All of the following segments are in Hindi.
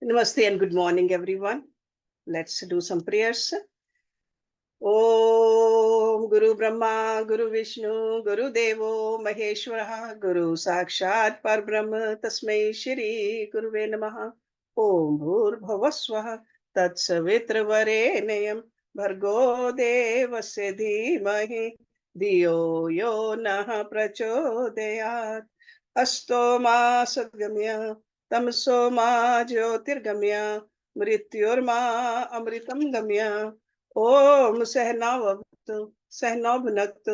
Namaste and good morning, everyone. Let's do some prayers. Om Guru Brahma, Guru Vishnu, Guru Devo Maheshwara, Guru Sakshat Parbrahma, Tasmai Shri Guruve Namaha. Om Bhur Bhavaswaha, Tat Savitra Varenayam, Bhargo Devasya Dhimahi, Diyo Yo Naha Prachodayat, Asto Ma Sadgamya, Tamso Ma Jyotirgamya, Mrityurma Amritam Gamya. ओम सहनावतु सहनौभुनक्तु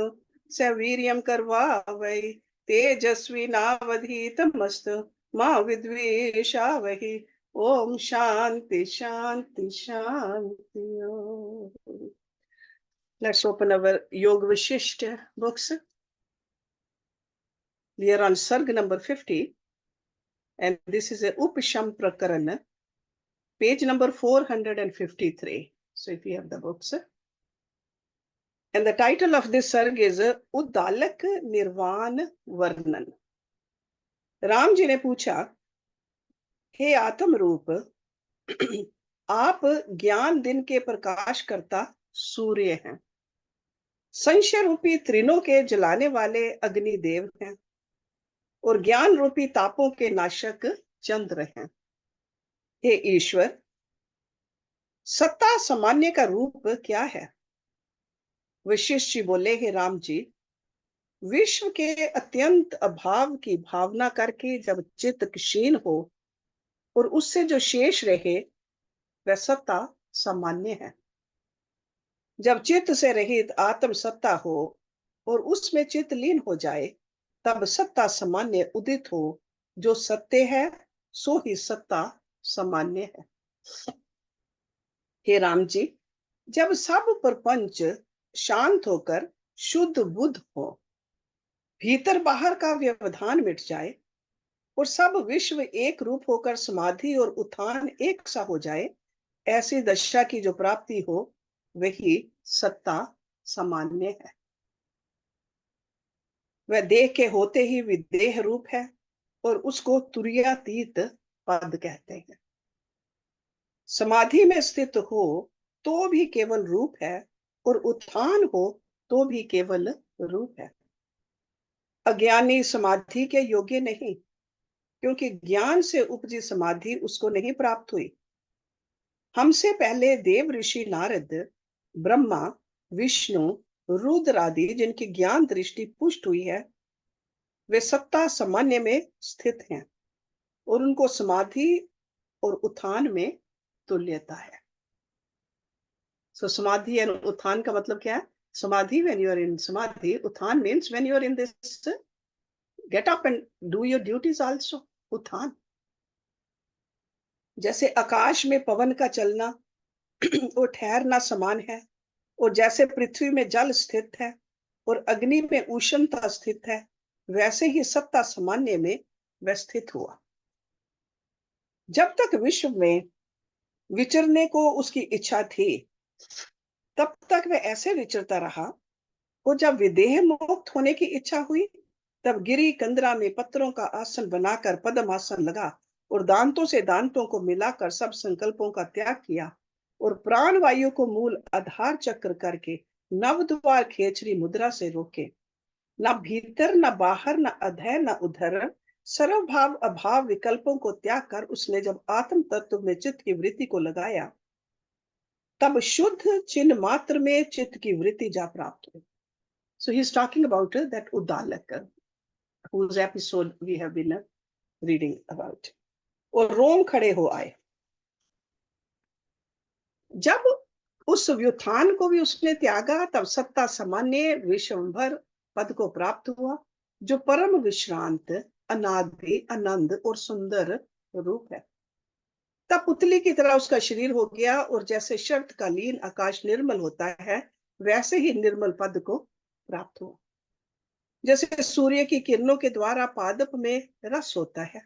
सवीर्यं करवावै तेजस्वी नावधीतमस्तु मा विद्विषावहि। ओम शांति शांति शांति। Let's open our Yoga Vashishta books. We are on Sarg number 50 and this is a Upasham Prakarana, page number 453. So if you have the books. And the title of this sarg is Uddalak Nirvan Varnan. Ram ji ने पूछा, हे आत्म रूप, आप ज्ञान दिन के प्रकाश करता सूर्य हैं, संशय रूपी त्रिनों के जलाने वाले अग्निदेव हैं और ज्ञान रूपी तापों के नाशक चंद्र हैं। हे ईश्वर, सत्ता सामान्य का रूप क्या है? वशिष्ठ जी बोले, हे राम जी, विश्व के अत्यंत अभाव की भावना करके जब चित्त क्षीण हो और उससे जो शेष रहे वह सत्ता सामान्य है। जब चित्त से रहित आत्म सत्ता हो और उसमें चित्त लीन हो जाए तब सत्ता सामान्य उदित हो। जो सत्य है सो ही सत्ता सामान्य है। हे राम जी, जब सब प्रपंच शांत होकर शुद्ध बुद्ध हो, भीतर बाहर का व्यवधान मिट जाए और सब विश्व एक रूप होकर समाधि और उत्थान एक सा हो जाए, ऐसी दशा की जो प्राप्ति हो वही सत्ता सामान्य है। वह देह के होते ही विदेह रूप है और उसको तुर्यातीत पद कहते हैं। समाधि में स्थित हो तो भी केवल रूप है और उत्थान हो तो भी केवल रूप है। अज्ञानी समाधि के योग्य नहीं, क्योंकि ज्ञान से उपजी समाधि उसको नहीं प्राप्त हुई। हमसे पहले देव ऋषि नारद, ब्रह्मा, विष्णु, रुद्र आदि जिनकी ज्ञान दृष्टि पुष्ट हुई है, वे सत्ता सामान्य में स्थित हैं और उनको समाधि और उत्थान में तुल्यता है। So समाधि and उत्थान का मतलब क्या है? समाधि, when you are in samadhi, उत्थान means when you are in this get up and do your duties also. उत्थान जैसे आकाश में पवन का चलना और ठहरना समान है, और जैसे पृथ्वी में जल स्थित है और अग्नि में उष्णता स्थित है, वैसे ही सत्ता सामान्य में वह स्थित हुआ। जब तक विश्व में विचरने को उसकी इच्छा थी तब तक वह ऐसे विचरता रहा, और जब विदेह मुक्त होने की इच्छा हुई तब गिरी कंदरा में पत्थरों का आसन बनाकर पद्म आसन लगा और दांतों से दांतों को मिलाकर सब संकल्पों का त्याग किया और प्राण वायु को मूल आधार चक्र करके नवद्वार खेचरी मुद्रा से रोके। न भीतर न बाहर न अधर न उधर, सर्वभाव अभाव विकल्पों को त्याग कर उसने जब आत्म तत्व में चित्त की वृत्ति को लगाया तब शुद्ध चिन्ह मात्र में चित्त की वृत्ति जा प्राप्त हुई। So he is talking about that Uddalak, whose episode we have been reading about. और रोम खड़े हो आए। जब उस व्युत्थान को भी उसने त्यागा तब सत्ता सामान्य विश्वभर पद को प्राप्त हुआ, जो परम विश्रांत, अनादि, आनंद और सुंदर रूप है। तब पुतली की तरह उसका शरीर हो गया और जैसे शर्त कालीन आकाश निर्मल होता है वैसे ही निर्मल पद को प्राप्त हुआ। जैसे सूर्य की किरणों के द्वारा पादप में रस होता है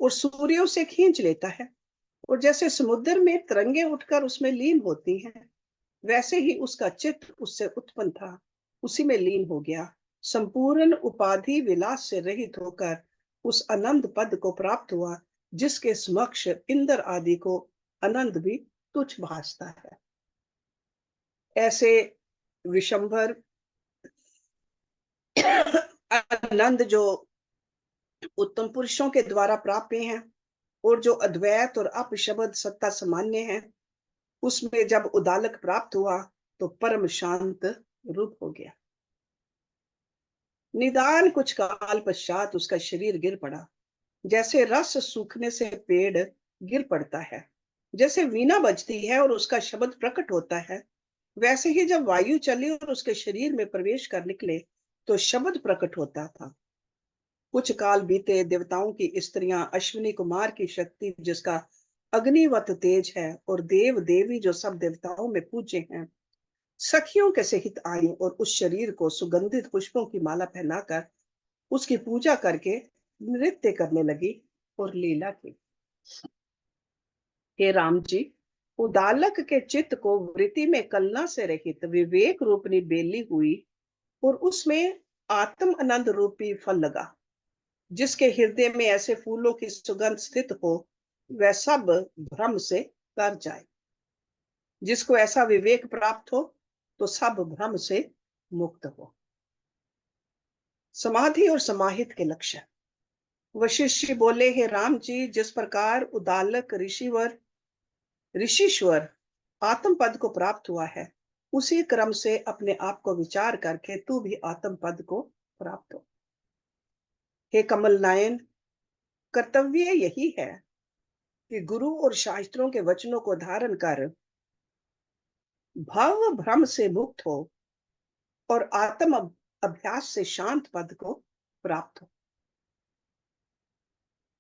और सूर्य उसे खींच लेता है, और जैसे समुद्र में तरंगे उठकर उसमें लीन होती हैं, वैसे ही उसका चित्त उससे उत्पन्न था, उसी में लीन हो गया, संपूर्ण उपाधि विलास से रहित होकर उस आनंद पद को प्राप्त हुआ, जिसके समक्ष इंद्र आदि को आनंद भी तुच्छ भासता है। ऐसे विशंभर आनंद जो उत्तम पुरुषों के द्वारा प्राप्त हैं और जो अद्वैत और अपशब्द सत्ता सामान्य है, उसमें जब उदालक प्राप्त हुआ तो परम शांत रूप हो गया। निदान कुछ काल पश्चात उसका शरीर गिर पड़ा, जैसे रस सूखने से पेड़ गिर पड़ता है। जैसे वीणा बजती है और उसका शब्द प्रकट होता है, वैसे ही जब वायु चली और उसके शरीर में प्रवेश कर निकले तो शब्द प्रकट होता था। कुछ काल बीते, देवताओं की स्त्रियां अश्विनी कुमार की शक्ति जिसका अग्निवत तेज है और देव देवी जो सब देवताओं में पूज्य हैं, सखियों के सहित आई और उस शरीर को सुगंधित पुष्पों की माला पहनाकर उसकी पूजा करके नृत्य करने लगी और लीला की। हे राम जी, उदालक के चित्त को वृत्ति में कलना से रहित विवेक रूपनी बेली हुई और उसमें आत्म आनंद रूपी फल लगा। जिसके हृदय में ऐसे फूलों की सुगंध स्थित हो, वह सब भ्रम से तर जाए। जिसको ऐसा विवेक प्राप्त हो तो सब भ्रम से मुक्त हो। समाधि और समाहित के लक्षण। वशिष्ठ बोले, हे राम जी, जिस प्रकार उदालक ऋषिश्वर आत्म पद को प्राप्त हुआ है, उसी क्रम से अपने आप को विचार करके तू भी आत्म पद को प्राप्त हो। हे कमल नयन, कर्तव्य यही है कि गुरु और शास्त्रों के वचनों को धारण कर भाव भ्रम से मुक्त हो और आत्म अभ्यास से शांत पद को प्राप्त हो।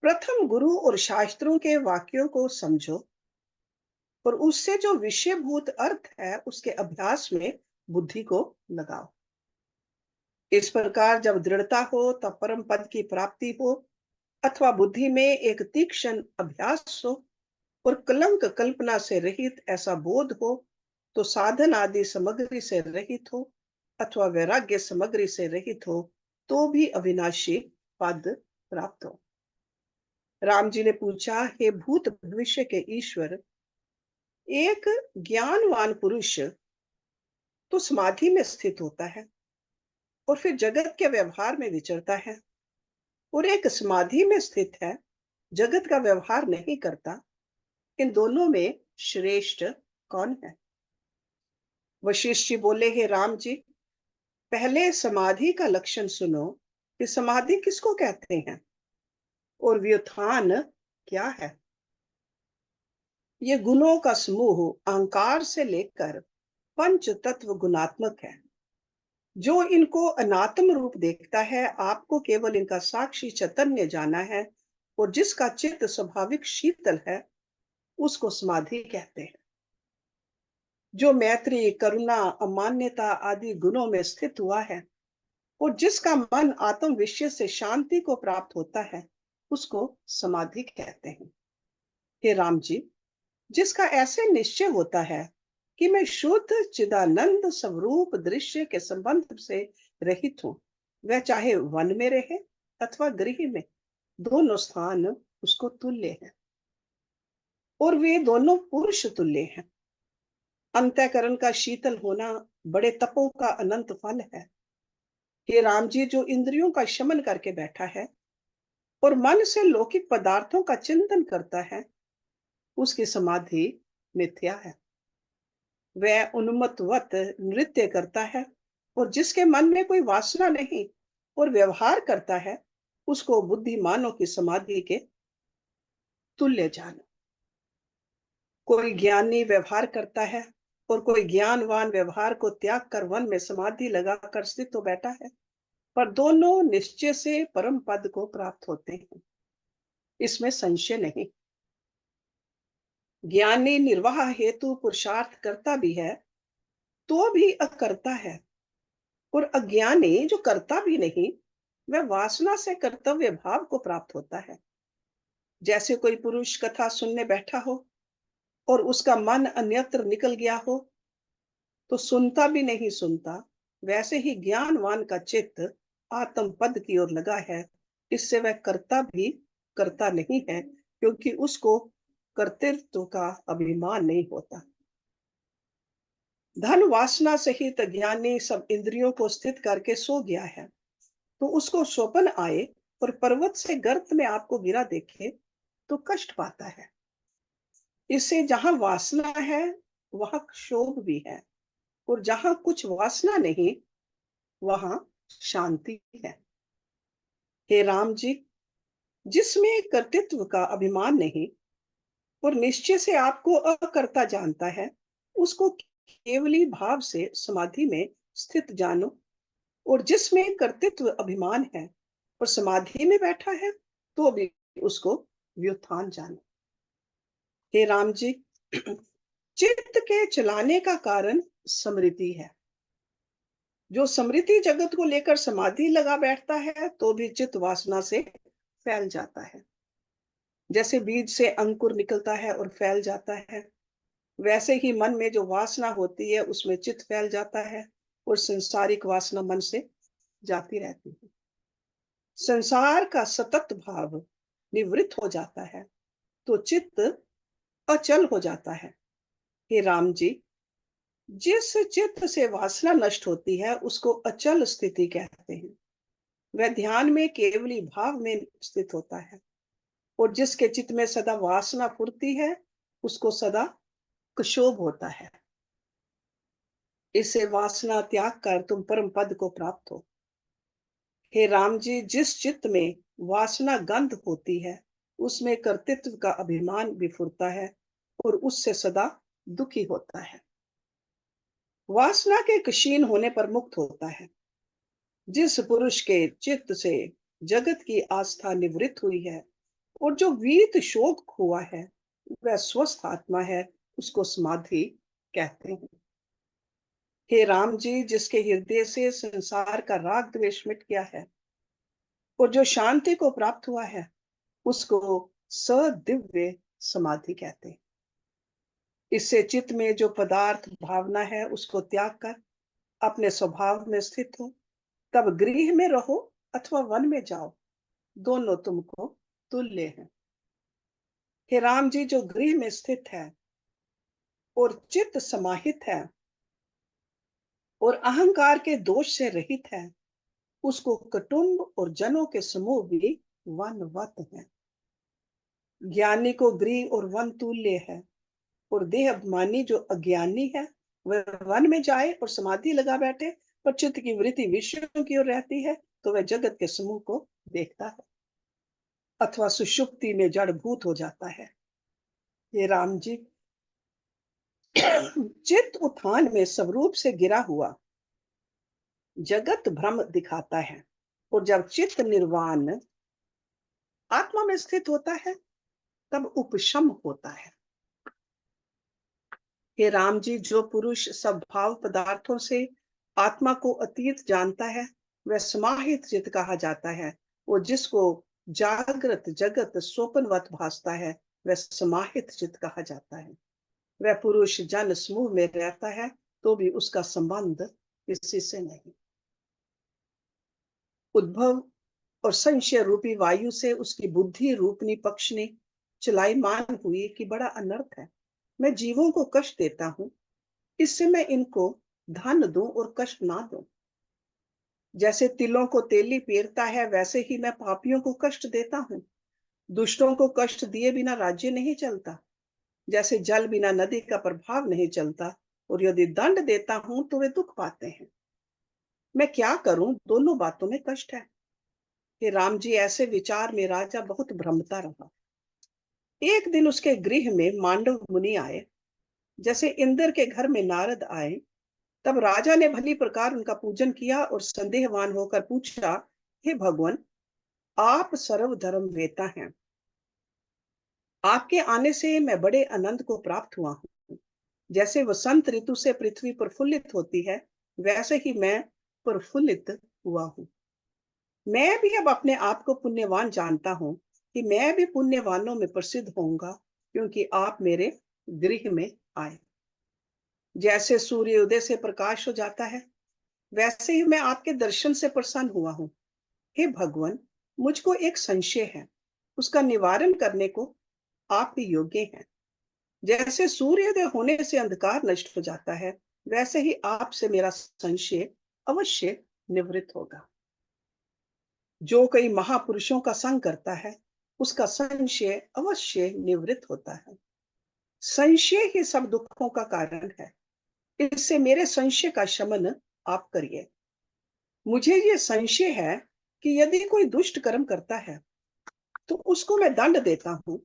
प्रथम गुरु और शास्त्रों के वाक्यों को समझो और उससे जो विषयभूत अर्थ है उसके अभ्यास में बुद्धि को लगाओ। इस प्रकार जब दृढ़ता हो तब परम पद की प्राप्ति हो, अथवा बुद्धि में एक तीक्ष्ण अभ्यास हो और कलंक कल्पना से रहित ऐसा बोध हो, तो साधन आदि सामग्री से रहित हो अथवा वैराग्य सामग्री से रहित हो, तो भी अविनाशी पद प्राप्त हो। राम जी ने पूछा, हे भूत भविष्य के ईश्वर, एक ज्ञानवान पुरुष तो समाधि में स्थित होता है और फिर जगत के व्यवहार में विचरता है, और एक समाधि में स्थित है, जगत का व्यवहार नहीं करता। इन दोनों में श्रेष्ठ कौन है? वशिष्ठ जी बोले, हे राम जी, पहले समाधि का लक्षण सुनो कि समाधि किसको कहते हैं और व्युत्थान क्या है। ये गुणों का समूह अहंकार से लेकर पंच तत्व गुणात्मक है। जो इनको अनात्म रूप देखता है, आपको केवल इनका साक्षी चैतन्य जाना है, और जिसका चित्त स्वाभाविक शीतल है उसको समाधि कहते हैं। जो मैत्री, करुणा, अमान्यता आदि गुणों में स्थित हुआ है और जिसका मन आत्म विषय से शांति को प्राप्त होता है, उसको समाधि कहते हैं। हे राम जी, जिसका ऐसे निश्चय होता है कि मैं शुद्ध चिदानंद स्वरूप दृश्य के संबंध से रहित हूं, वह चाहे वन में रहे अथवा गृह में, दोनों स्थान उसको तुल्य हैं और वे दोनों पुरुष तुल्य हैं। अंतःकरण का शीतल होना बड़े तपों का अनंत फल है। हे राम जी, जो इंद्रियों का शमन करके बैठा है और मन से लौकिक पदार्थों का चिंतन करता है, उसकी समाधि मिथ्या है। वह उन्मत्तवत नृत्य करता है, और जिसके मन में कोई वासना नहीं और व्यवहार करता है, उसको बुद्धिमानों की समाधि के तुल्य जानो। कोई ज्ञानी व्यवहार करता है और कोई ज्ञानवान व्यवहार को त्याग कर वन में समाधि लगाकर स्थित तो बैठा है, पर दोनों निश्चय से परम पद को प्राप्त होते हैं, इसमें संशय नहीं। ज्ञानी निर्वाह हेतु पुरुषार्थ करता भी है तो भी अकर्ता है, और अज्ञानी जो करता भी नहीं, वह वासना से कर्तव्य भाव को प्राप्त होता है। जैसे कोई पुरुष कथा सुनने बैठा हो और उसका मन अन्यत्र निकल गया हो, तो सुनता भी नहीं सुनता, वैसे ही ज्ञानवान का चित्त आत्म पद की ओर लगा है, इससे वह करता भी करता नहीं है, क्योंकि उसको कर्तृत्व का अभिमान नहीं होता। धन वासना सहित ज्ञानी सब इंद्रियों को स्थित करके सो गया है, तो उसको स्वप्न आए और पर्वत से गर्त में आपको गिरा देखे तो कष्ट पाता है। इससे जहां वासना है वहां क्षोभ भी है, और जहां कुछ वासना नहीं वहां शांति है। हे राम जी, जिसमें कर्तृत्व का अभिमान नहीं और निश्चय से आपको अकर्ता जानता है, उसको केवली भाव से समाधि में स्थित जानो। और जिसमें कर्तृत्व अभिमान है और समाधि में बैठा है, तो भी उसको व्युत्थान जानो। हे राम जी, चित्त के चलाने का कारण स्मृति है। जो स्मृति जगत को लेकर समाधि लगा बैठता है, तो भी चित्त वासना से फैल जाता है। जैसे बीज से अंकुर निकलता है और फैल जाता है, वैसे ही मन में जो वासना होती है उसमें चित्त फैल जाता है और संसारिक वासना मन से जाती रहती है। संसार का सतत भाव निवृत्त हो जाता है, तो चित्त अचल हो जाता है। हे राम जी, जिस चित्त से वासना नष्ट होती है उसको अचल स्थिति कहते हैं। वह ध्यान में केवली भाव में स्थित होता है। और जिसके चित्त में सदा वासना फुरती है उसको सदा क्षोभ होता है। इससे वासना त्याग कर तुम परम पद को प्राप्त हो। हे राम जी, जिस चित्त में वासना गंध होती है उसमें कर्तृत्व का अभिमान भी फुरता है और उससे सदा दुखी होता है। वासना के क्षीण होने पर मुक्त होता है। जिस पुरुष के चित्त से जगत की आस्था निवृत्त हुई है और जो वीत शोक हुआ है, वह स्वस्थ आत्मा है, उसको समाधि कहते हैं। हे राम जी, जिसके हृदय से संसार का राग द्वेष मिट गया है और जो शांति को प्राप्त हुआ है, उसको सदिव्य समाधि कहते हैं। इससे चित्त में जो पदार्थ भावना है उसको त्याग कर अपने स्वभाव में स्थित हो। तब गृह में रहो अथवा वन में जाओ, दोनों तुमको तुल्य हैं। हे राम जी, जो गृह में स्थित है और चित्त समाहित है और अहंकार के दोष से रहित है, उसको कुटुंब और जनों के समूह भी वनवत है। ज्ञानी को गृह और वन तुल्य है, और देह अभिमानी जो अज्ञानी है वह वन में जाए और समाधि लगा बैठे, पर चित्त की वृत्ति विषयों की ओर रहती है, तो वह जगत के समूह को देखता है अथवा सुषुप्ति में जड़भूत हो जाता है। ये राम जी, चित्त उत्थान में स्वरूप से गिरा हुआ जगत भ्रम दिखाता है, और जब चित्त निर्वाण आत्मा में स्थित होता है तब उपशम होता है। हे राम जी, जो पुरुष सब भाव पदार्थों से आत्मा को अतीत जानता है वह समाहित चित्त कहा जाता है, और जिसको जागृत जगत स्वप्नवत भासता है वह समाहित चित्त कहा जाता है। वह पुरुष जन समूह में रहता है तो भी उसका संबंध किसी से नहीं। उद्भव और संशय रूपी वायु से उसकी बुद्धि रूपनी पक्ष ने चलाई मान हुई कि बड़ा अनर्थ है, मैं जीवों को कष्ट देता हूं, इससे मैं इनको धन दूं और कष्ट ना दूं। जैसे तिलों को तेली पेरता है वैसे ही मैं पापियों को कष्ट देता हूं। दुष्टों को कष्ट दिए बिना राज्य नहीं चलता। जैसे जल बिना नदी का प्रभाव नहीं चलता, और यदि दंड देता हूं तो वे दुख पाते हैं। मैं क्या करूं, दोनों बातों में कष्ट है। हे राम जी, ऐसे विचार में राजा बहुत भ्रमता रहा। एक दिन उसके गृह में मांडव मुनि आए, जैसे इंद्र के घर में नारद आए। तब राजा ने भली प्रकार उनका पूजन किया और संदेहवान होकर पूछा, हे भगवान, आप सर्वधर्म वेता हैं, आपके आने से मैं बड़े आनंद को प्राप्त हुआ हूँ। जैसे वसंत ऋतु से पृथ्वी प्रफुल्लित होती है, वैसे ही मैं प्रफुल्लित हुआ हूँ। मैं भी अब अपने आप को पुण्यवान जानता हूँ कि मैं भी पुण्यवानों में प्रसिद्ध होऊंगा, क्योंकि आप मेरे गृह में आए। जैसे सूर्य उदय से प्रकाश हो जाता है, वैसे ही मैं आपके दर्शन से प्रसन्न हुआ हूँ। हे भगवान, मुझको एक संशय है, उसका निवारण करने को आप ही योग्य हैं। जैसे सूर्योदय होने से अंधकार नष्ट हो जाता है, वैसे ही आपसे मेरा संशय अवश्य निवृत्त होगा। जो कई महापुरुषों का संग करता है, उसका संशय अवश्य निवृत्त होता है। संशय ही सब दुखों का कारण है। इससे मेरे संशय का शमन आप करिए। मुझे ये संशय है कि यदि कोई दुष्ट कर्म करता है, तो उसको मैं दंड देता हूँ,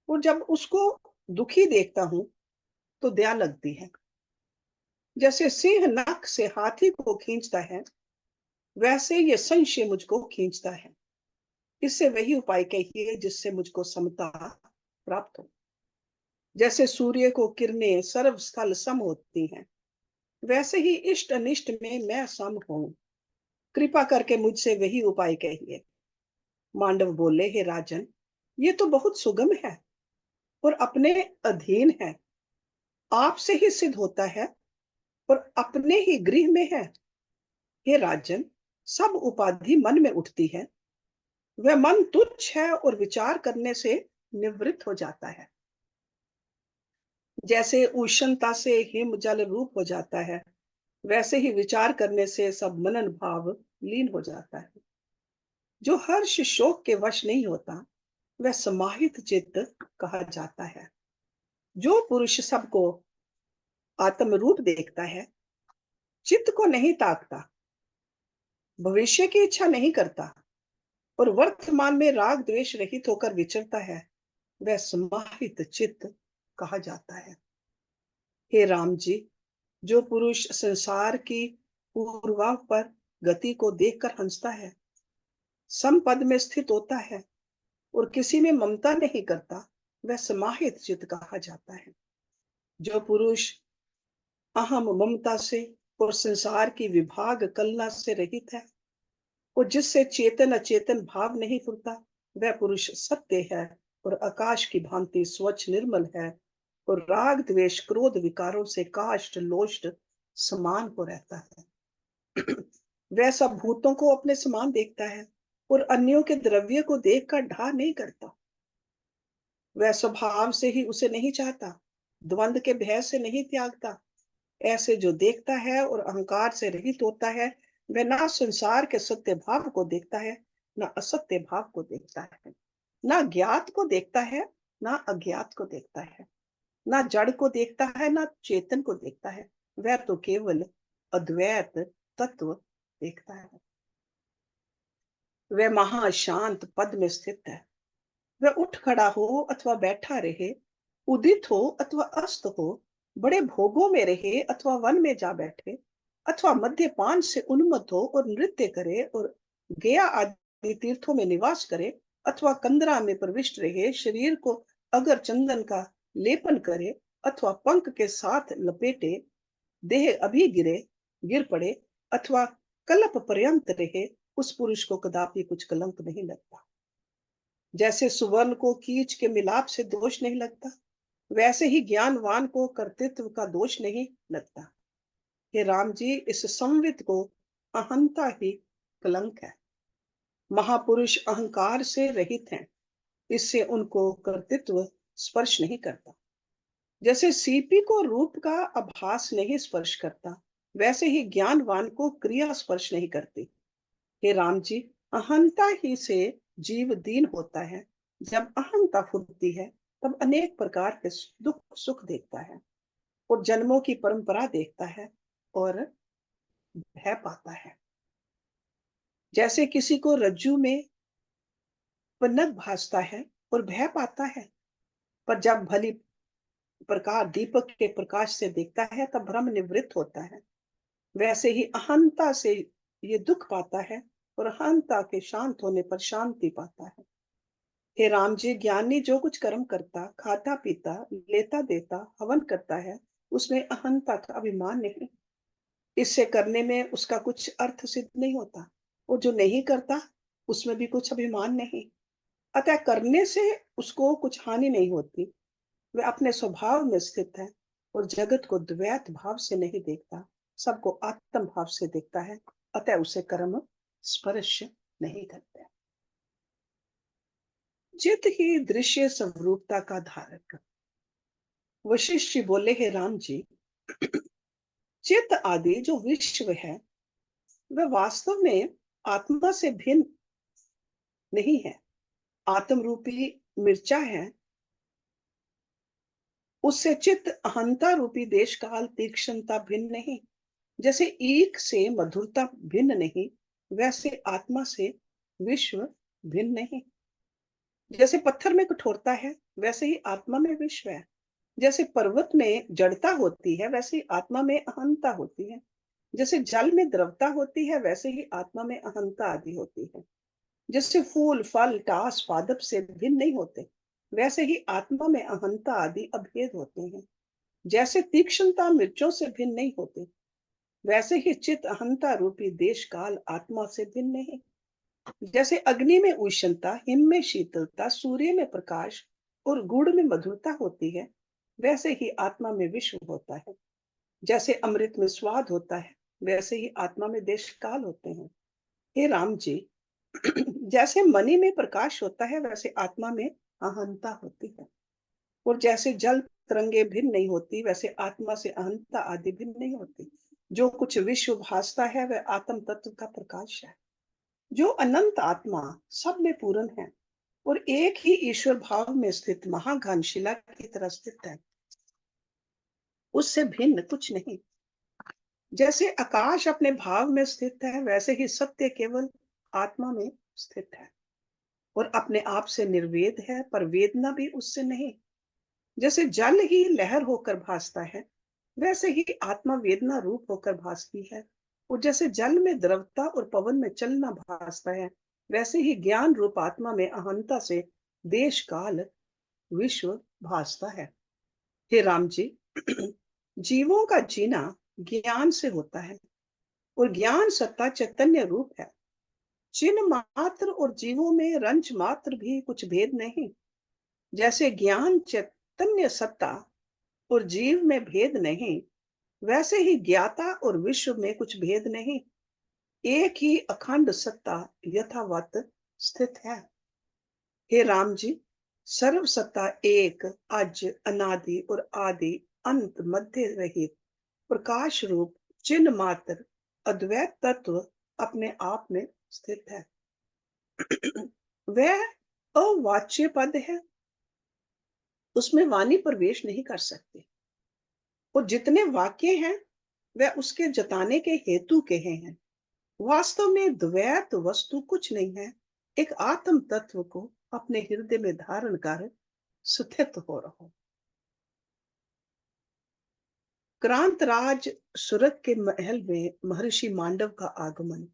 और जब उसको दुखी देखता हूँ, तो दया लगती है। जैसे सिंह नख से हाथी को खींचता है, वैसे ये संशय मुझको खींचता है। इससे वही उपाय कहिए जिससे मुझको समता प्राप्त हो। जैसे सूर्य को किरणें सर्व स्थल सम होती हैं, वैसे ही इष्ट अनिष्ट में मैं सम हूं। कृपा करके मुझसे वही उपाय कहिए। मांडव बोले, हे राजन, ये तो बहुत सुगम है और अपने अधीन है। आपसे ही सिद्ध होता है और अपने ही गृह में है। हे राजन, सब उपाधि मन में उठती है। वह मन तुच्छ है और विचार करने से निवृत्त हो जाता है। जैसे उष्णता से हिम जल रूप हो जाता है, वैसे ही विचार करने से सब मनन भाव लीन हो जाता है। जो हर्ष शोक के वश नहीं होता, वह समाहित चित्त कहा जाता है। जो पुरुष सबको आत्म रूप देखता है, चित्त को नहीं ताकता, भविष्य की इच्छा नहीं करता और वर्तमान में राग द्वेष रहित होकर विचरता है, वह समाहित चित्त कहा जाता है। हे राम जी, जो पुरुष संसार की पूर्वा पर गति को देखकर हंसता है, समपद में स्थित होता है और किसी में ममता नहीं करता, वह समाहित चित्त कहा जाता है। जो पुरुष अहम ममता से और संसार की विभाग कलना से रहित है और जिससे चेतन अचेतन भाव नहीं फुरता, वह पुरुष सत्य है और आकाश की भांति स्वच्छ निर्मल है और राग द्वेष क्रोध विकारों से काष्ठ लोष्ट समान हो रहता है। वह सब भूतों को अपने समान देखता है और अन्यों के द्रव्य को देखकर ढा नहीं करता। वह स्वभाव से ही उसे नहीं चाहता, द्वंद के भय से नहीं त्यागता। ऐसे जो देखता है और अहंकार से रहित होता है, वह ना संसार के सत्य भाव को देखता है, ना असत्य भाव को देखता है, ना ज्ञात को देखता है, ना अज्ञात को देखता है, ना जड़ को देखता है, ना चेतन को देखता है। वह तो केवल अद्वैत तत्व देखता है। वह महाशांत पद में स्थित है। वह उठ खड़ा हो अथवा बैठा रहे, उदित हो अथवा अस्त हो, बड़े भोगों में रहे अथवा वन में जा बैठे, अथवा मद्यपान से उन्मत्त हो और नृत्य करे और गया आदि तीर्थों में निवास करे, अथवा कंदरा में प्रविष्ट रहे, शरीर को अगर चंदन का लेपन करे अथवा पंख के साथ लपेटे, देह अभी गिर पड़े अथवा कल्प पर्यंत रहे, उस पुरुष को कदापि कुछ कलंक नहीं लगता। जैसे सुवर्ण को कीच के मिलाप से दोष नहीं लगता, वैसे ही ज्ञानवान को कर्तृत्व का दोष नहीं लगता। हे राम जी, इस संवित को अहंता ही कलंक है। महापुरुष अहंकार से रहित हैं, इससे उनको कर्तृत्व स्पर्श नहीं करता। जैसे सीपी को रूप का आभास नहीं स्पर्श करता, वैसे ही ज्ञानवान को क्रिया स्पर्श नहीं करती। हे राम जी, अहंता ही से जीव दीन होता है। जब अहंता फूटती है, तब अनेक प्रकार के दुख सुख देखता है और जन्मों की परंपरा देखता है और भय पाता है। जैसे किसी को रज्जू में पन्नग भासता है और भय पाता है, पर जब भली प्रकार दीपक के प्रकाश से देखता है, तब भ्रम निवृत्त होता है। वैसे ही अहंता से ये दुख पाता है और अहंता के शांत होने पर शांति पाता है। हे राम जी, ज्ञानी जो कुछ कर्म करता, खाता पीता, लेता देता, हवन करता है, उसमें अहंता का अभिमान नहीं। इससे करने में उसका कुछ अर्थ सिद्ध नहीं होता, और जो नहीं करता उसमें भी कुछ अभिमान नहीं। अतः करने से उसको कुछ हानि नहीं होती। वह अपने स्वभाव में स्थित है और जगत को द्वैत भाव से नहीं देखता, सबको आत्म भाव से देखता है। अतः उसे कर्म स्पर्श नहीं करते। चित्त ही दृश्य स्वरूपता का धारक। वशिष्ठ जी बोले, हे राम जी, चित्त आदि जो विश्व है वह वास्तव में आत्मा से भिन्न नहीं है। आत्म रूपी मिर्चा है, उससे चित्त अहंता रूपी देश काल तीक्ष्णता भिन्न नहीं। जैसे ईख से मधुरता भिन्न नहीं, वैसे आत्मा से विश्व भिन्न नहीं। जैसे पत्थर में कठोरता है, वैसे ही आत्मा में विश्व है। जैसे पर्वत में जड़ता होती है, वैसे ही आत्मा में अहंता होती है। जैसे जल में द्रवता होती है, वैसे ही आत्मा में अहंता आदि होती है। जैसे फूल फल टास पादप से भिन्न नहीं होते, वैसे ही आत्मा में अहंता आदि अभेद होते हैं। जैसे तीक्ष्णता मिर्चों से भिन्न नहीं होती, वैसे ही चित्त अहंता रूपी देश काल आत्मा से भिन्न नहीं। जैसे अग्नि में उष्णता, हिम में शीतलता, सूर्य में प्रकाश और गुड़ में मधुरता होती है, वैसे ही आत्मा में विश्व होता है। जैसे अमृत में स्वाद होता है, वैसे ही आत्मा में देश काल होते हैं। हे राम जी, जैसे मणि में प्रकाश होता है, वैसे आत्मा में अहंता होती है। और जैसे जल तरंगे भिन्न नहीं होती, वैसे आत्मा से अहंता आदि भिन्न नहीं होती। जो कुछ विश्व भासता है वह आत्म तत्व का प्रकाश है। जो अनंत आत्मा सब में पूर्ण है और एक ही ईश्वर भाव में स्थित महाघन शिला की तरह स्थित है, उससे भिन्न कुछ नहीं। जैसे आकाश अपने भाव में स्थित है, वैसे ही सत्य केवल आत्मा में स्थित है और अपने आप से निर्वेद है, पर वेदना भी उससे नहीं। जैसे जल ही लहर होकर भासता है, वैसे ही आत्मा वेदना रूप होकर भासती है। और जैसे जल में द्रवता और पवन में चलना भासता है, वैसे ही ज्ञान रूप आत्मा में अहंता से देश काल विश्व भासता है। हे राम जी, जीवों का जीना ज्ञान से होता है और ज्ञान सत्ता चैतन्य रूप है। चिन्ह मात्र और जीवों में रंच मात्र भी कुछ भेद नहीं। जैसे ज्ञान चैतन्य सत्ता और जीव में भेद नहीं, वैसे ही ज्ञाता और विश्व में कुछ भेद नहीं। एक ही अखंड सत्ता यथावत स्थित है। हे राम जी, सर्व सत्ता एक, अज, अनादि और आदि, अंत मध्य रहित, प्रकाश रूप, चिन्ह मात्र, अद्वैत तत्व अपने आप में स्थित है। वह अवाच्य पद है, उसमें वाणी प्रवेश नहीं कर सकती। और जितने वाक्य हैं वह उसके जताने के हेतु कहे हैं। वास्तव में द्वैत वस्तु कुछ नहीं है, एक आत्म तत्व को अपने हृदय में धारण कर स्थित हो रहो। क्रांतराज सुरत के महल में महर्षि मांडव का आगमन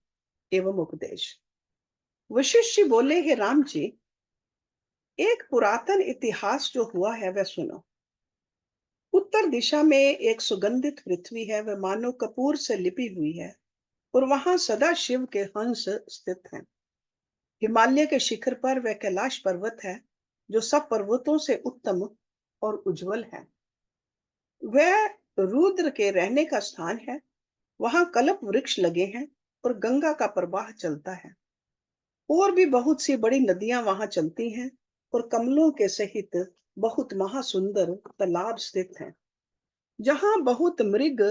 एवं उपदेश। वशिष्ठ जी बोले, हे राम जी, एक पुरातन इतिहास जो हुआ है वह सुनो। उत्तर दिशा में एक सुगंधित पृथ्वी है, वह मानो कपूर से लिपी हुई है और वहां सदा शिव के हंस स्थित हैं। हिमालय के शिखर पर वह कैलाश पर्वत है, जो सब पर्वतों से उत्तम और उज्जवल है। वह रुद्र के रहने का स्थान है। वहां कल्प वृक्ष लगे हैं और गंगा का प्रवाह चलता है। और भी बहुत सी बड़ी नदियां वहां चलती हैं और कमलों के सहित बहुत महासुंदर तालाब स्थित हैं। जहां बहुत मृग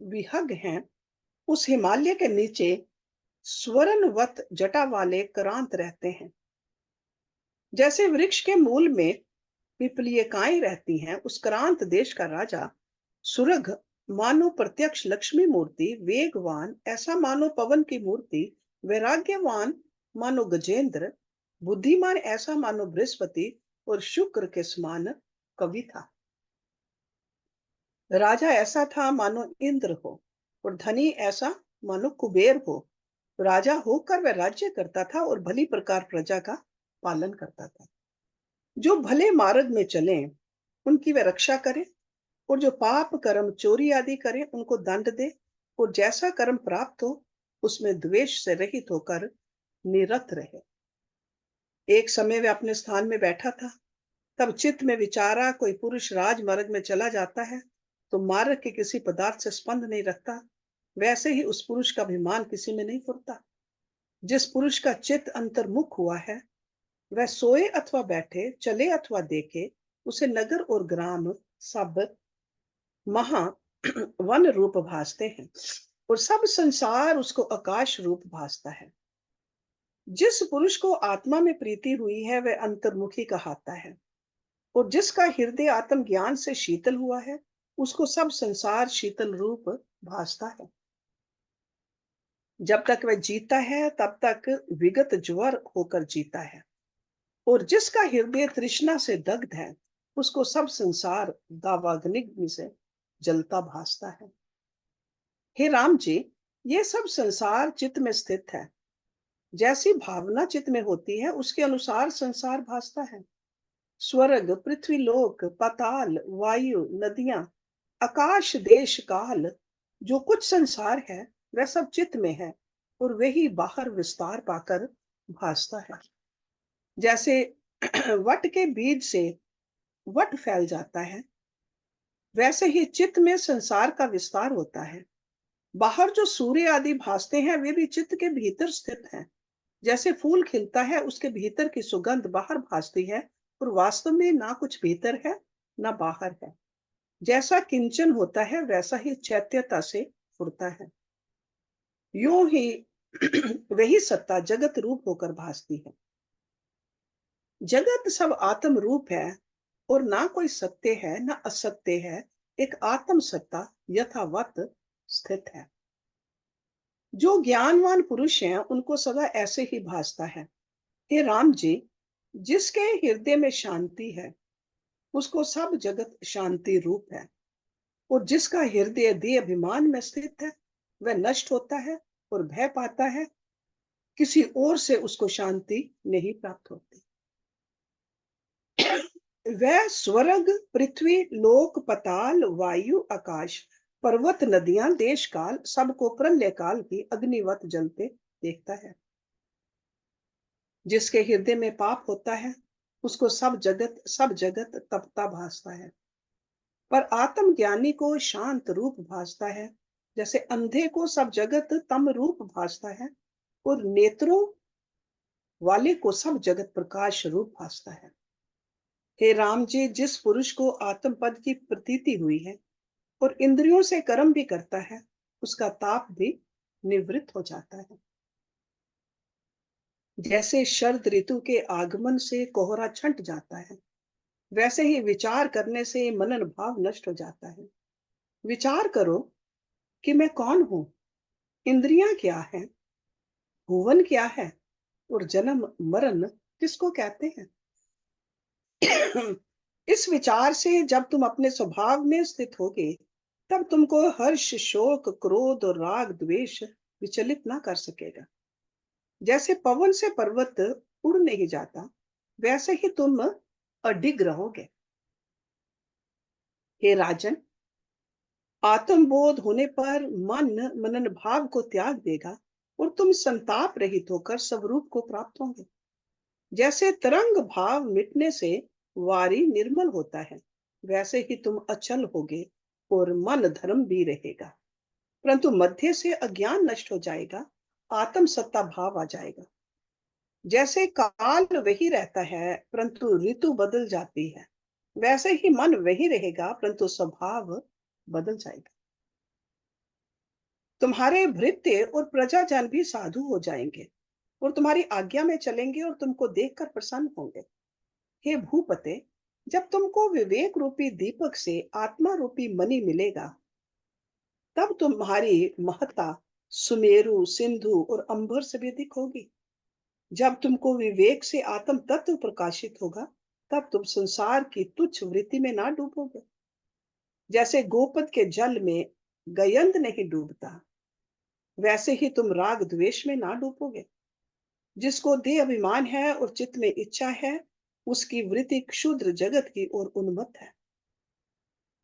विहग हैं, उस हिमालय के नीचे स्वर्णवत जटा वाले क्रांत रहते हैं। जैसे वृक्ष के मूल में पिपलियकाएं रहती हैं, उस क्रांत देश का राजा सुरग मानो प्रत्यक्ष लक्ष्मी मूर्ति, वेगवान ऐसा मानो पवन की मूर्ति, वैराग्यवान मानो गजेंद्र, बुद्धिमान ऐसा मानो बृहस्पति और शुक्र के समान कवि था। राजा ऐसा था मानो इंद्र हो और धनी ऐसा मानो कुबेर हो। राजा होकर वह राज्य करता था और भली प्रकार प्रजा का पालन करता था। जो भले मार्ग में चले उनकी वह रक्षा करे, और जो पाप कर्म चोरी आदि करे उनको दंड दे, और जैसा कर्म प्राप्त हो उसमें द्वेष से रहित होकर निरत रहे। एक समय वह अपने स्थान में बैठा था, तब चित्त में विचारा, कोई पुरुष राजमार्ग में चला जाता है तो मार्ग के किसी पदार्थ से स्पंद नहीं रखता, वैसे ही उस पुरुष का अभिमान किसी में नहीं फुरता। जिस पुरुष का चित्त अंतर्मुख हुआ है वह सोए अथवा बैठे, चले अथवा देखे, उसे नगर और ग्राम सब महा वन रूप भासते हैं, और सब संसार उसको आकाश रूप भासता है। जिस पुरुष को आत्मा में प्रीति हुई है वह अंतर्मुखी कहलाता है, और जिसका हृदय आत्म ज्ञान से शीतल हुआ है उसको सब संसार शीतल रूप भासता है। जब तक वह जीता है तब तक विगत ज्वर होकर जीता है, और जिसका हृदय तृष्णा से दग्ध है उसको सब संसार दावाग्नि से जलता भासता है। हे राम जी, ये सब संसार चित्त में स्थित है। जैसी भावना चित्त में होती है उसके अनुसार संसार भासता है। स्वर्ग, पृथ्वी, लोक, पाताल, वायु, नदियां, आकाश, देश, काल, जो कुछ संसार है वह सब चित्त में है, और वही बाहर विस्तार पाकर भासता है। जैसे वट के बीज से वट फैल जाता है, वैसे ही चित्त में संसार का विस्तार होता है। बाहर जो सूर्य आदि भासते हैं वे भी चित्त के भीतर स्थित हैं। जैसे फूल खिलता है उसके भीतर की सुगंध बाहर भासती है, और वास्तव में ना कुछ भीतर है ना बाहर है। जैसा किंचन होता है वैसा ही चैत्यता से फुरता है। यूं ही वही सत्ता जगत रूप होकर भासती है। जगत सब आत्म रूप है, और ना कोई सत्य है ना असत्य है, एक आत्म सत्ता यथावत स्थित है। जो ज्ञानवान पुरुष हैं उनको सदा ऐसे ही भासता है। हे राम जी, जिसके हृदय में शांति है उसको सब जगत शांति रूप है, और जिसका हृदय देह अभिमान में स्थित है वह नष्ट होता है और भय पाता है, किसी और से उसको शांति नहीं प्राप्त होती। वह स्वर्ग, पृथ्वी, लोक, पताल, वायु, आकाश, पर्वत, नदियां, देश काल सबको प्रलय काल की अग्निवत जलते देखता है। जिसके हृदय में पाप होता है उसको सब जगत तपता भासता है, पर आत्मज्ञानी को शांत रूप भासता है। जैसे अंधे को सब जगत तम रूप भासता है, और नेत्रों वाले को सब जगत प्रकाश रूप भासता है। हे राम जी, जिस पुरुष को आत्म पद की प्रतीति हुई है और इंद्रियों से कर्म भी करता है उसका ताप भी निवृत्त हो जाता है। जैसे शरद ऋतु के आगमन से कोहरा छंट जाता है, वैसे ही विचार करने से मनन भाव नष्ट हो जाता है। विचार करो कि मैं कौन हूं, इंद्रियां क्या है, भुवन क्या है, और जन्म मरण किसको कहते हैं। इस विचार से जब तुम अपने स्वभाव में स्थित होगे तब तुमको हर्ष, शोक, क्रोध और राग द्वेष विचलित ना कर सकेगा। जैसे पवन से पर्वत उड़ नहीं जाता वैसे ही तुम अडिग रहोगे। हे राजन, आत्मबोध होने पर मन मनन भाव को त्याग देगा और तुम संताप रहित होकर स्वरूप को प्राप्त होंगे। जैसे तरंग भाव मिटने से वारी निर्मल होता है वैसे ही तुम अचल होगे और मन धर्म भी रहेगा, परंतु मध्य से अज्ञान नष्ट हो जाएगा, आत्म सत्ता भाव आ जाएगा। जैसे काल वही रहता है परंतु ऋतु बदल जाती है, वैसे ही मन वही रहेगा परंतु स्वभाव बदल जाएगा। तुम्हारे भृत्य और प्रजाजन भी साधु हो जाएंगे और तुम्हारी आज्ञा में चलेंगे और तुमको देखकर प्रसन्न होंगे। हे भूपते, जब तुमको विवेक रूपी दीपक से आत्मा रूपी मणि मिलेगा तब तुम्हारी महत्ता सुमेरु, सिंधु और अंबर से भी अधिक होगी। जब तुमको विवेक से आत्म तत्व प्रकाशित होगा तब तुम संसार की तुच्छ वृत्ति में ना डूबोगे। जैसे गोपद के जल में गयंद नहीं डूबता वैसे ही तुम राग द्वेष में ना डूबोगे। जिसको देह अभिमान है और चित्त में इच्छा है उसकी वृत्ति क्षुद्र जगत की ओर उन्मत्त है।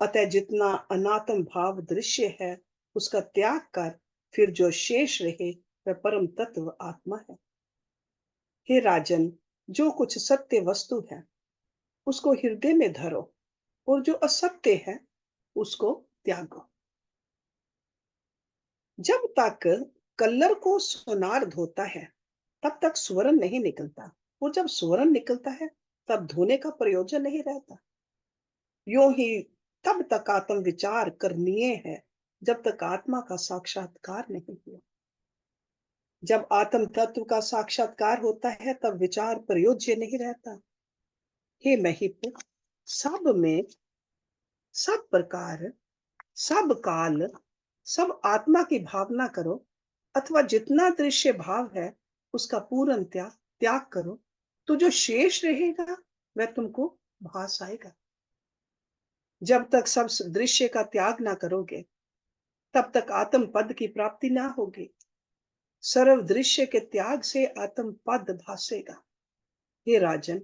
अतः जितना अनात्म भाव दृश्य है उसका त्याग कर फिर जो शेष रहे वह परम तत्व आत्मा है। हे राजन, जो कुछ सत्य वस्तु है उसको हृदय में धरो और जो असत्य है उसको त्यागो। जब तक कल्लर को सोनार धोता है तब तक स्वर्ण नहीं निकलता। और जब स्वरण निकलता है तब धोने का प्रयोजन नहीं रहता। यूं ही तब तक आत्म विचार करनीय है जब तक आत्मा का साक्षात्कार नहीं हुआ। जब आत्म तत्व का साक्षात्कार होता है तब विचार प्रयोज्य नहीं रहता। हे महिप, सब में, सब प्रकार, सब काल, सब आत्मा की भावना करो, अथवा जितना दृश्य भाव है उसका पूर्ण त्याग करो, तो जो शेष रहेगा वह तुमको भास आएगा। जब तक सब दृश्य का त्याग ना करोगे तब तक आत्म पद की प्राप्ति ना होगी। सर्व दृश्य के त्याग से आत्म पद भासेगा। हे राजन,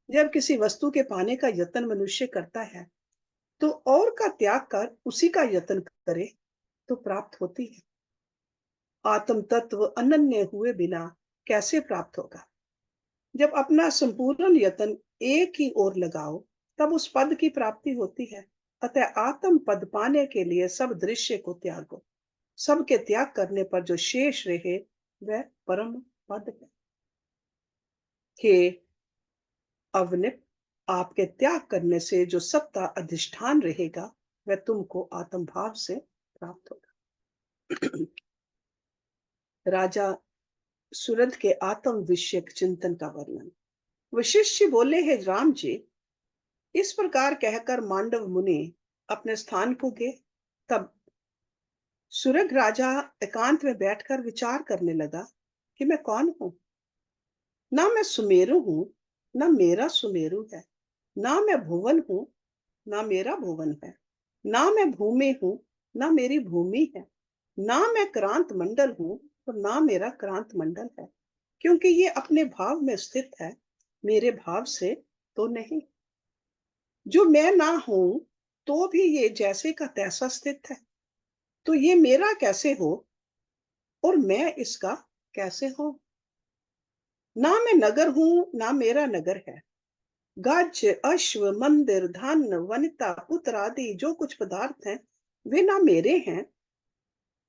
जब किसी वस्तु के पाने का यत्न मनुष्य करता है तो और का त्याग कर उसी का यत्न करे तो प्राप्त होती है। आत्म तत्व अनन्य हुए बिना कैसे प्राप्त होगा? जब अपना संपूर्ण यत्न एक ही ओर लगाओ तब उस पद की प्राप्ति होती है। अतः आत्म पद पाने के लिए सब दृश्य को त्यागो। सबके त्याग करने पर जो शेष रहे वह परम पद है। हे अवनिप, आपके त्याग करने से जो सत्ता अधिष्ठान रहेगा वह तुमको आत्म भाव से प्राप्त होगा। राजा सूरत के आत्म विषयक चिंतन का वर्णन। वशिष्ठ बोले, हे राम जी, इस प्रकार कहकर मांडव मुनि अपने स्थान को गए। तब सुरग राजा एकांत में बैठकर विचार करने लगा कि मैं कौन हूं। ना मैं सुमेरु हूं, ना मेरा सुमेरु है। ना मैं भुवन हूं, ना मेरा भुवन है। ना मैं भूमि हूं, ना मेरी भूमि है। ना मैं क्रांत मंडल हूं और ना मेरा क्रांत मंडल है, क्योंकि ये अपने भाव में स्थित है, मेरे भाव से तो नहीं। जो मैं ना हूं तो भी ये जैसे का तैसा स्थित है, तो ये मेरा कैसे हो और मैं इसका कैसे हूं? ना मैं नगर हूं, ना मेरा नगर है। गज, अश्व, मंदिर, धन, वनिता, पुत्र आदि जो कुछ पदार्थ हैं वे ना मेरे हैं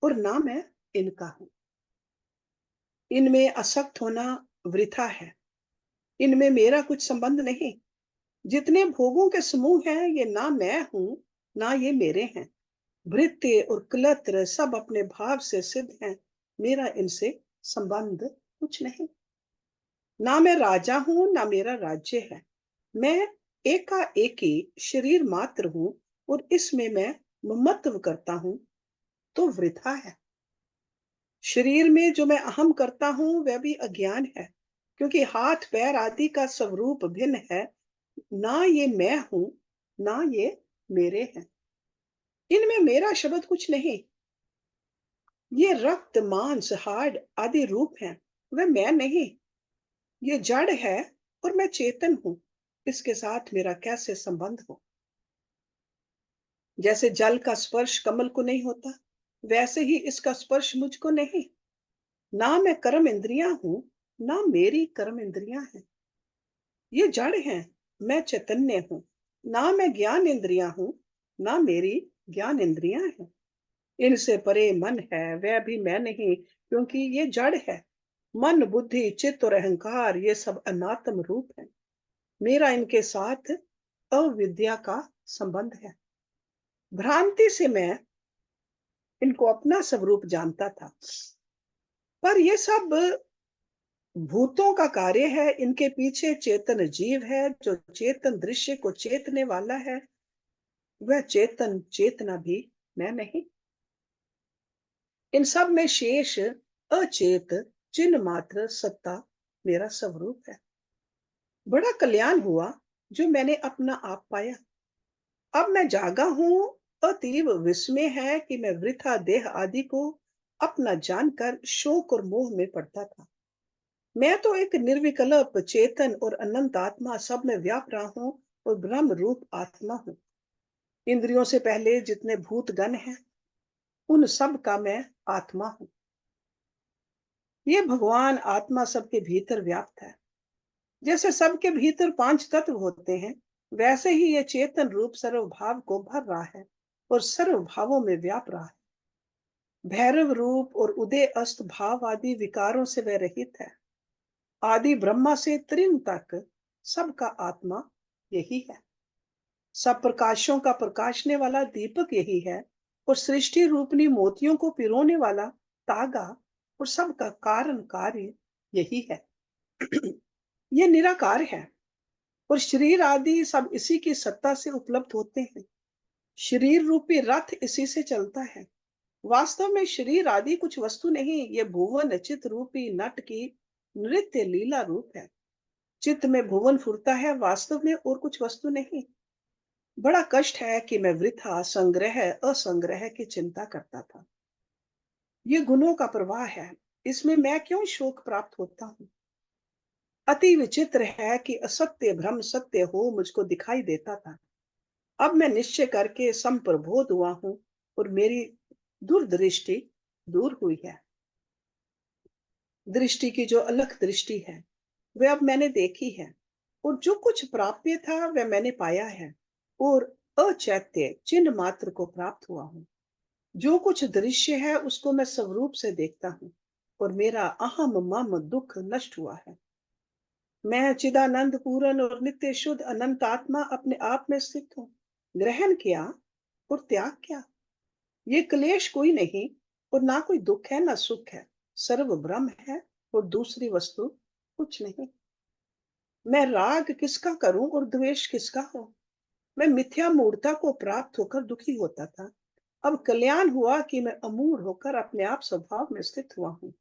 और ना मैं इनका हूं। इनमें असक्त होना वृथा है। इनमें मेरा कुछ संबंध नहीं। जितने भोगों के समूह हैं ये ना मैं हूं, ना ये मेरे हैं। भृत्य और क्लत्र सब अपने भाव से सिद्ध हैं, मेरा इनसे संबंध कुछ नहीं। ना मैं राजा हूं, ना मेरा राज्य है। मैं एकाएकी शरीर मात्र हूं और इसमें मैं ममत्व करता हूं तो वृथा है। शरीर में जो मैं अहम करता हूं वह भी अज्ञान है, क्योंकि हाथ पैर आदि का स्वरूप भिन्न है। ना ये मैं हूं, ना ये मेरे हैं। इनमें मेरा शब्द कुछ नहीं। ये रक्त मांस हाड़ आदि रूप हैं, वह मैं नहीं। ये जड़ है और मैं चेतन हूं, इसके साथ मेरा कैसे संबंध हो? जैसे जल का स्पर्श कमल को नहीं होता, वैसे ही इसका स्पर्श मुझको नहीं। ना मैं कर्म इंद्रियां हूं, ना मेरी कर्म इंद्रियां हैं। ये जड़ है, मैं चैतन्य हूं। ना मैं ज्ञान इंद्रियां हूं, ना मेरी ज्ञान इंद्रियां हैं। इनसे परे मन है, वह भी मैं नहीं, क्योंकि ये जड़ है। मन, बुद्धि, चित्त और अहंकार ये सब अनात्म रूप है। मेरा इनके साथ अविद्या का संबंध है। भ्रांति से मैं इनको अपना स्वरूप जानता था, पर ये सब भूतों का कार्य है। इनके पीछे चेतन जीव है, जो चेतन दृश्य को चेतने वाला है। वह चेतन चेतना भी मैं नहीं। इन सब में शेष अचेत चिन्ह मात्र सत्ता मेरा स्वरूप है। बड़ा कल्याण हुआ जो मैंने अपना आप पाया। अब मैं जागा हूं। अतीव विस्मय है कि मैं वृथा देह आदि को अपना जानकर शोक और मोह में पड़ता था। मैं तो एक निर्विकल्प चेतन और अनंत आत्मा सब में व्याप रहा हूं और ब्रह्म रूप आत्मा हूं। इंद्रियों से पहले जितने भूत गण हैं उन सब का मैं आत्मा हूं। ये भगवान आत्मा सबके भीतर व्याप्त है। जैसे सबके भीतर पांच तत्व होते हैं, वैसे ही ये चेतन रूप सर्वभाव को भर रहा है और सर्वभावों में व्याप रहा है। भैरव रूप और उदय अस्त भाव आदि विकारों से वह रहित है। आदि ब्रह्मा से त्रिन तक सबका आत्मा यही है। सब प्रकाशों का प्रकाशने वाला दीपक यही है, और सृष्टि रूपनी मोतियों को पिरोने वाला तागा और सबका कारण कार्य यही है। ये निराकार है, और शरीर आदि सब इसी की सत्ता से उपलब्ध होते हैं। शरीर रूपी रथ इसी से चलता है। वास्तव में शरीर आदि कुछ वस्तु नहीं, ये भुवन चित्त रूपी नट की नृत्य लीला रूप है। चित्त में भुवन फुरता है, वास्तव में और कुछ वस्तु नहीं। बड़ा कष्ट है कि मैं वृथा संग्रह असंग्रह की चिंता करता था। ये गुणों का प्रवाह है, इसमें मैं क्यों शोक प्राप्त होता हूँ। अति विचित्र है कि असत्य भ्रम सत्य हो मुझको दिखाई देता था। अब मैं निश्चय करके संप्रबोध हुआ हूँ, और मेरी दूरदृष्टि दूर हुई है। दृष्टि की जो अलग दृष्टि है वह अब मैंने देखी है, और जो कुछ प्राप्य था वह मैंने पाया है, और अचैत्य चिन्ह मात्र को प्राप्त हुआ हूँ। जो कुछ दृश्य है उसको मैं स्वरूप से देखता हूँ, और मेरा अहम मम दुख नष्ट हुआ है। मैं चिदानंद पूर्ण और नित्य शुद्ध अनंत आत्मा अपने आप में स्थित हूँ। ग्रहण किया और त्याग किया। ये क्लेश कोई नहीं, और ना कोई दुख है ना सुख है। सर्व ब्रह्म है, और दूसरी वस्तु कुछ नहीं। मैं राग किसका करूं और द्वेष किसका हो। मैं मिथ्या मूर्ता को प्राप्त होकर दुखी होता था। अब कल्याण हुआ कि मैं अमूढ़ होकर अपने आप स्वभाव में स्थित हुआ हूँ।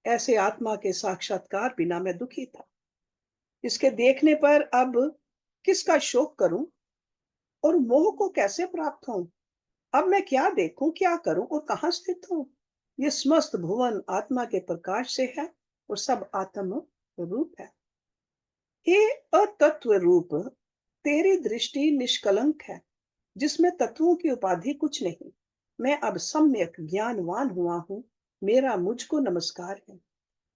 ऐसे आत्मा के साक्षात्कार बिना मैं दुखी था। इसके देखने पर अब किसका शोक करूं, और मोह को कैसे प्राप्त हूं। अब मैं क्या देखूं, क्या करूं और कहां स्थित हूं। ये समस्त भुवन आत्मा के प्रकाश से है, और सब आत्म रूप है। हे अतत्व रूप, तेरी दृष्टि निष्कलंक है, जिसमें तत्वों की उपाधि कुछ नहीं। मैं अब सम्यक ज्ञानवान हुआ हूँ। मेरा मुझको नमस्कार है।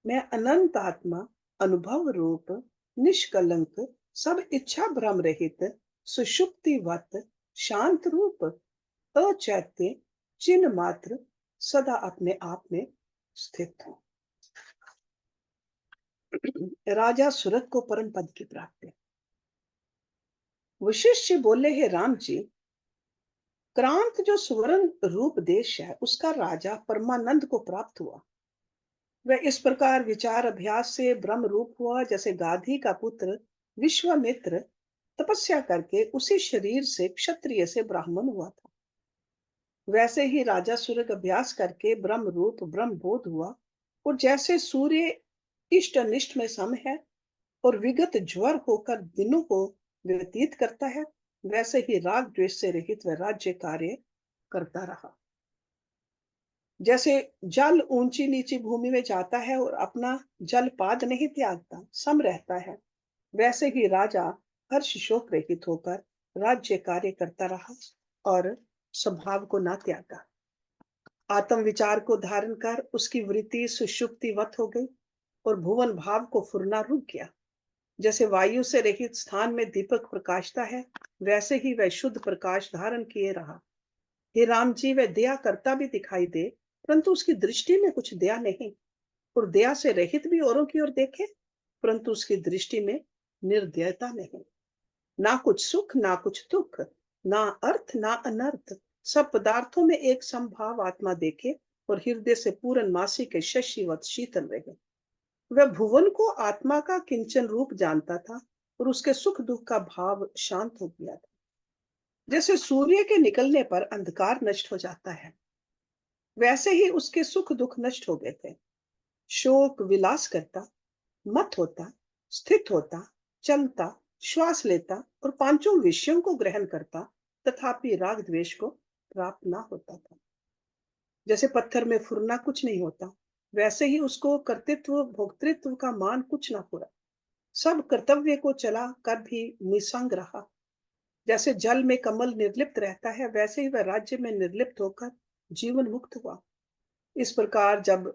मैं अनंत आत्मा, अनुभव रूप, निष्कलंक, सब इच्छा भ्रम रहित, सुषुप्तिवत, शांत रूप, अचैत्य चिन्ह मात्र, सदा अपने आप में स्थित हूँ। राजा सूरत को परम पद की प्राप्ति। वशिष्ठ जी बोले, हे राम जी, क्रांत जो सुवर्ण रूप देश है उसका राजा परमानंद को प्राप्त हुआ। वह इस प्रकार विचार अभ्यास से ब्रह्म रूप हुआ, जैसे गाधी का पुत्र विश्वामित्र तपस्या करके उसी शरीर से क्षत्रिय से ब्राह्मण हुआ था। वैसे ही राजा सूर्य अभ्यास करके ब्रह्म रूप ब्रह्म बोध हुआ। और जैसे सूर्य इष्ट अनिष्ट में सम है और विगत ज्वर होकर दिनों को व्यतीत करता है, वैसे ही राग द्वेष से रहित वह राज्य कार्य करता रहा। जैसे जल ऊंची नीची भूमि में जाता है और अपना जल पाद नहीं त्यागता, सम रहता है, वैसे ही राजा हर्ष शोक रहित होकर राज्य कार्य करता रहा और स्वभाव को ना त्यागा। आत्म विचार को धारण कर उसकी वृत्ति सुषुप्तिवत हो गई, और भुवन भाव को फुरना रुक गया। जैसे वायु से रहित स्थान में दीपक प्रकाशता है, वैसे ही वह शुद्ध प्रकाश धारण किए रहा। हे राम जी, वह दया करता भी दिखाई दे, परंतु उसकी दृष्टि में कुछ दया नहीं। और दया से रहित भी औरों की ओर देखे, परंतु उसकी दृष्टि में निर्दयता नहीं। ना कुछ सुख ना कुछ दुख, ना अर्थ ना अनर्थ, सब पदार्थों में एक समभाव आत्मा देखे, और हृदय से पूर्ण मासी के शशिवत शीतल रहे। वह भुवन को आत्मा का किंचन रूप जानता था, और उसके सुख दुख का भाव शांत हो गया था। जैसे सूर्य के निकलने पर अंधकार नष्ट हो जाता है, वैसे ही उसके सुख दुख नष्ट हो गए थे। शोक विलास करता, मत होता, स्थित होता, चलता, श्वास लेता और पांचों विषयों को ग्रहण करता, तथापि राग द्वेष को प्राप्त ना होता था। जैसे पत्थर में फुरना कुछ नहीं होता, वैसे ही उसको कर्तृत्व भोक्तृत्व का मान कुछ ना पूरा। सब कर्तव्य को चला कर भी निसंग रहा। जैसे जल में कमल निर्लिप्त रहता है, वैसे ही वह राज्य में निर्लिप्त होकर जीवन मुक्त हुआ। इस प्रकार जब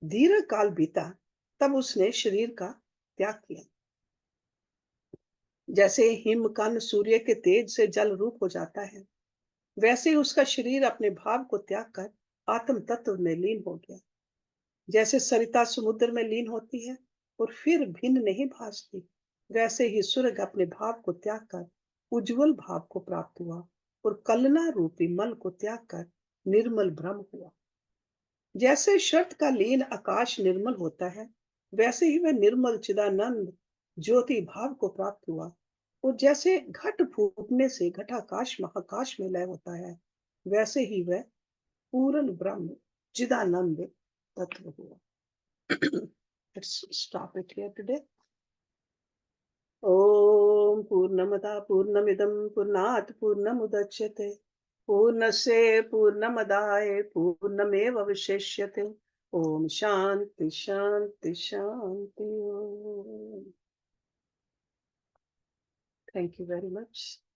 दीर्घ काल बीता, तब उसने शरीर का त्याग किया। जैसे हिम कण सूर्य के तेज से जल रूप हो जाता है, वैसे ही उसका शरीर अपने भाव को त्याग कर आत्म तत्व में लीन हो गया। जैसे सरिता समुद्र में लीन होती है और फिर भिन्न नहीं भासती, वैसे ही स्वर्ग अपने भाव को त्याग कर उज्जवल भाव को प्राप्त हुआ और कलना रूपी मल को त्याग कर निर्मल ब्रह्म हुआ। जैसे शर्त का लीन आकाश निर्मल होता है, वैसे ही वह निर्मल चिदानंद ज्योति भाव को प्राप्त हुआ। और जैसे घट फूटने से घटाकाश महाकाश में लय होता है, वैसे ही वह पूर्ण ब्रह्म चिदानंद तत्व हुआ। Let's stop it here today. ॐ पूर्णमदा पूर्णमिदं पूर्णात् पूर्णमुदच्यते पूर्णस्य पूर्णमदाय पूर्णमेवावशिष्यते। ॐ शान्ति शान्ति शान्ति। Thank you very much.